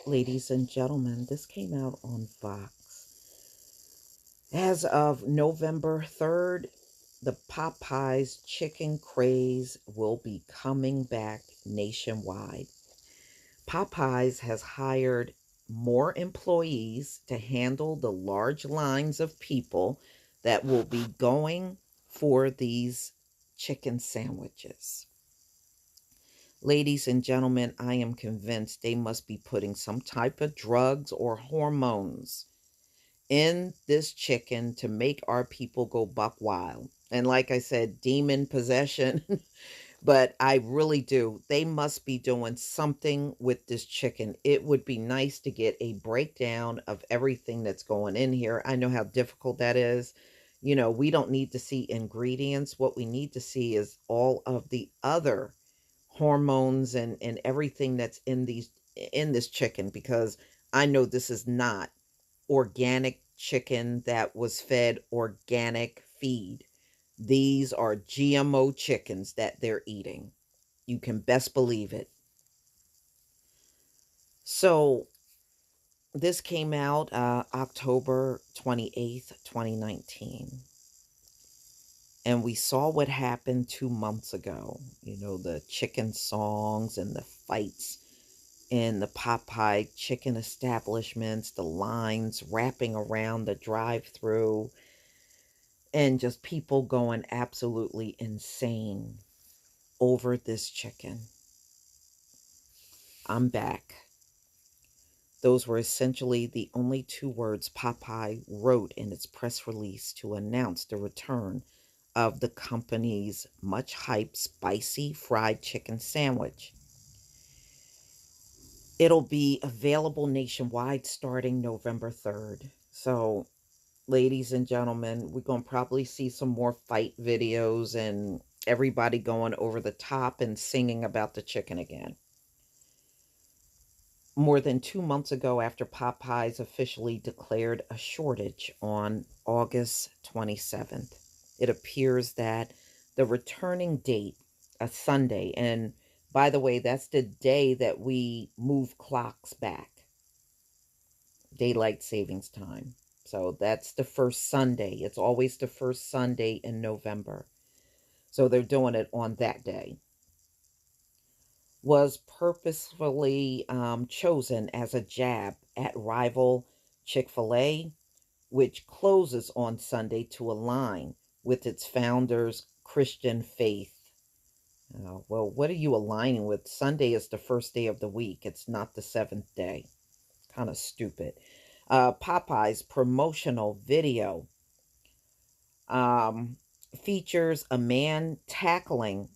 Ladies and gentlemen, this came out on Fox. As of November 3rd, the Popeyes chicken craze will be coming back nationwide. Popeyes has hired more employees to handle the large lines of people that will be going for these chicken sandwiches. Ladies and gentlemen, I am convinced they must be putting some type of drugs or hormones in this chicken to make our people go buck wild. And like I said, demon possession, but I really do. They must be doing something with this chicken. It would be nice to get a breakdown of everything that's going in here. I know how difficult that is. We don't need to see ingredients. What we need to see is all of the other hormones and everything that's in this chicken, because I know this is not organic chicken that was fed organic feed. These are GMO chickens that they're eating. You can best believe it. So this came out October 28th, 2019. And we saw what happened 2 months ago. The chicken songs and the fights in the Popeye chicken establishments, the lines wrapping around the drive-through, and just people going absolutely insane over this chicken. I'm back. Those were essentially the only two words Popeye wrote in its press release to announce the return of the company's much hyped spicy fried chicken sandwich. It'll be available nationwide starting November 3rd. So, ladies and gentlemen, we're going to probably see some more fight videos and everybody going over the top and singing about the chicken again. More than 2 months ago, after Popeyes officially declared a shortage on August 27th, it appears that the returning date, a Sunday, and by the way, that's the day that we move clocks back, daylight savings time. So that's the first Sunday. It's always the first Sunday in November. So they're doing it on that day. Was purposefully chosen as a jab at rival Chick-fil-A, which closes on Sunday to align with its founder's Christian faith. Well, what are you aligning with? Sunday is the first day of the week. It's not the seventh day. Kind of stupid. Popeye's promotional video features a man tackling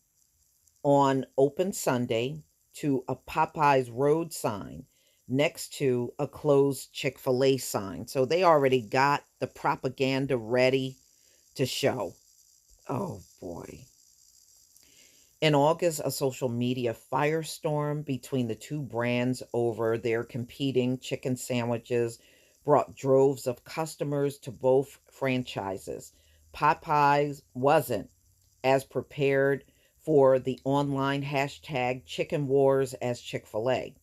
on open Sunday to a Popeye's road sign next to a closed Chick-fil-A sign. So they already got the propaganda ready to show. Oh boy. In August, a social media firestorm between the two brands over their competing chicken sandwiches brought droves of customers to both franchises. Popeyes wasn't as prepared for the online hashtag chicken wars as Chick-fil-A.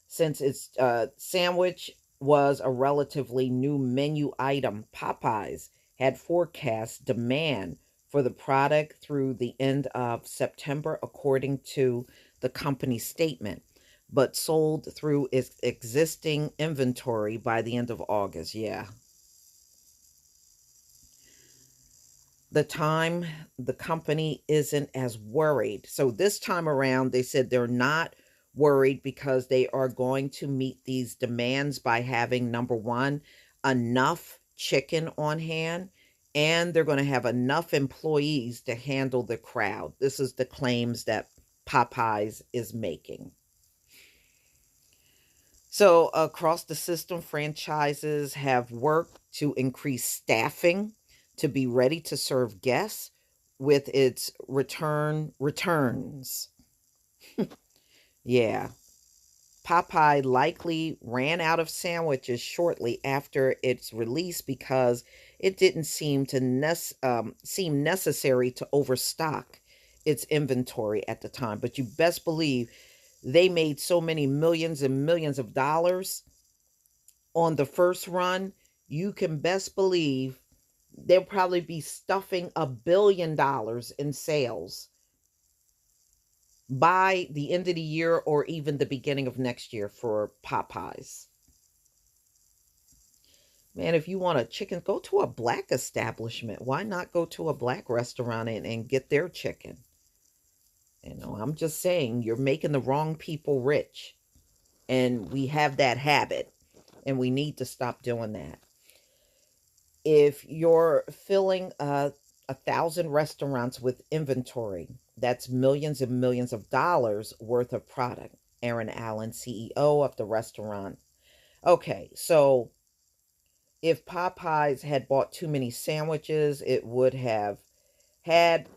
Since its sandwich was a relatively new menu item, Popeyes had forecast demand for the product through the end of September, according to the company's statement, but sold through its existing inventory by the end of August. Yeah. The company isn't as worried. So this time around, they said they're not worried because they are going to meet these demands by having, number one, enough chicken on hand, and they're going to have enough employees to handle the crowd. This is the claims that Popeyes is making. So across the system, franchises have worked to increase staffing to be ready to serve guests with its returns. Yeah. Popeye likely ran out of sandwiches shortly after its release because it didn't seem necessary to overstock its inventory at the time. But you best believe They made so many millions and millions of dollars on the first run. You can best believe they'll probably be stuffing $1 billion in sales by the end of the year or even the beginning of next year for Popeyes. Man, if you want a chicken, go to a black establishment. Why not go to a black restaurant and get their chicken? I'm just saying, you're making the wrong people rich. And we have that habit, and we need to stop doing that. If you're filling 1,000 restaurants with inventory, that's millions and millions of dollars worth of product. Aaron Allen, CEO of the restaurant. Okay, so if Popeyes had bought too many sandwiches, it would have had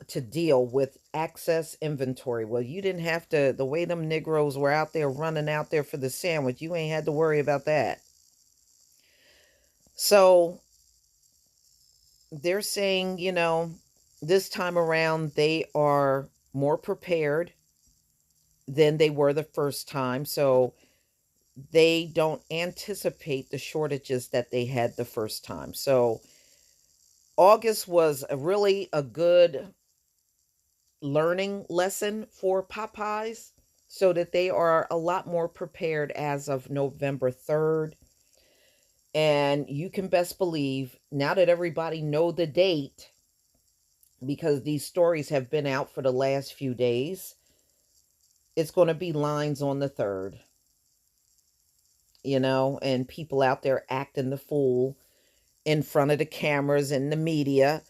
to deal with excess inventory. Well, you didn't have to, the way them Negroes were out there running out there for the sandwich, you ain't had to worry about that. So they're saying, this time around they are more prepared than they were the first time. So they don't anticipate the shortages that they had the first time. So August was really a good learning lesson for Popeyes so that they are a lot more prepared as of November 3rd. And you can best believe now that everybody know the date, because these stories have been out for the last few days, it's going to be lines on the 3rd, and people out there acting the fool in front of the cameras and the media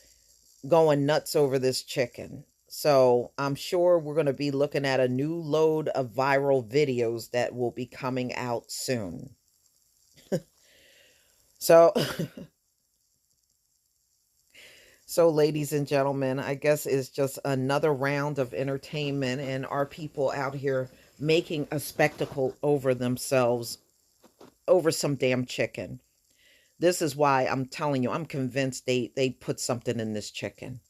going nuts over this chicken. So I'm sure we're going to be looking at a new load of viral videos that will be coming out soon. So, so ladies and gentlemen, I guess it's just another round of entertainment, and our people out here making a spectacle over themselves over some damn chicken. This is why I'm telling you, I'm convinced they put something in this chicken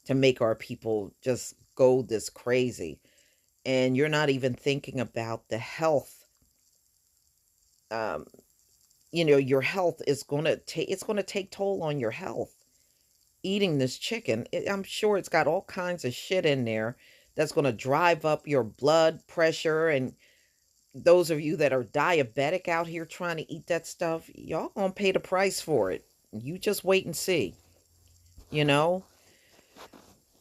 to make our people just go this crazy. And you're not even thinking about the health. Um, your health is going to take, it's going to take toll on your health. Eating this chicken, I'm sure it's got all kinds of shit in there that's going to drive up your blood pressure. And those of you that are diabetic out here trying to eat that stuff, y'all going to pay the price for it. You just wait and see. You know,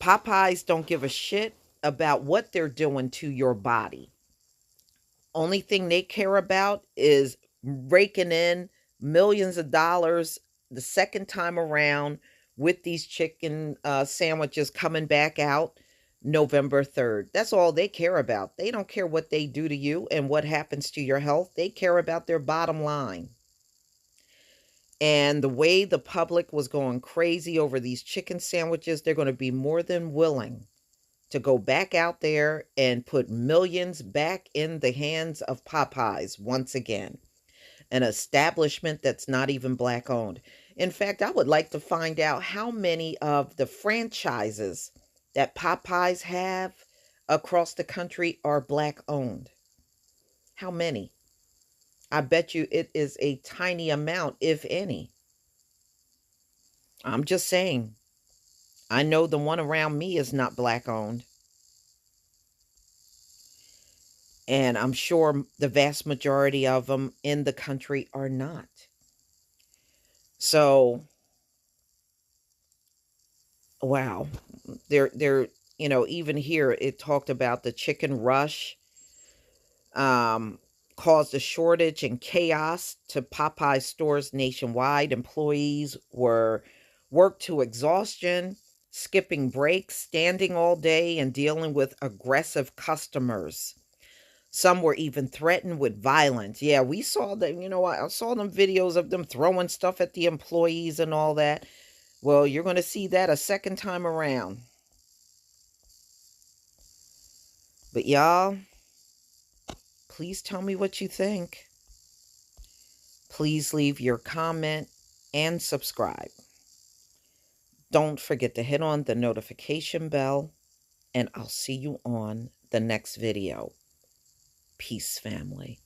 Popeyes don't give a shit about what they're doing to your body. Only thing they care about is raking in millions of dollars the second time around with these chicken sandwiches coming back out November 3rd. That's all they care about. They don't care what they do to you and what happens to your health. They care about their bottom line. And the way the public was going crazy over these chicken sandwiches, they're going to be more than willing to go back out there and put millions back in the hands of Popeyes once again, an establishment that's not even black owned. In fact, I would like to find out how many of the franchises that Popeyes have across the country are black owned. How many? I bet you it is a tiny amount, if any. I'm just saying. I know the one around me is not black owned. And I'm sure the vast majority of them in the country are not. So, wow. They're, even here it talked about the chicken rush um, caused a shortage and chaos to Popeye stores nationwide. Employees were worked to exhaustion, skipping breaks, standing all day, and dealing with aggressive customers. Some were even threatened with violence. Yeah, we saw them, I saw them videos of them throwing stuff at the employees and all that. Well, you're going to see that a second time around. But y'all, please tell me what you think. Please leave your comment and subscribe. Don't forget to hit on the notification bell, and I'll see you on the next video. Peace family.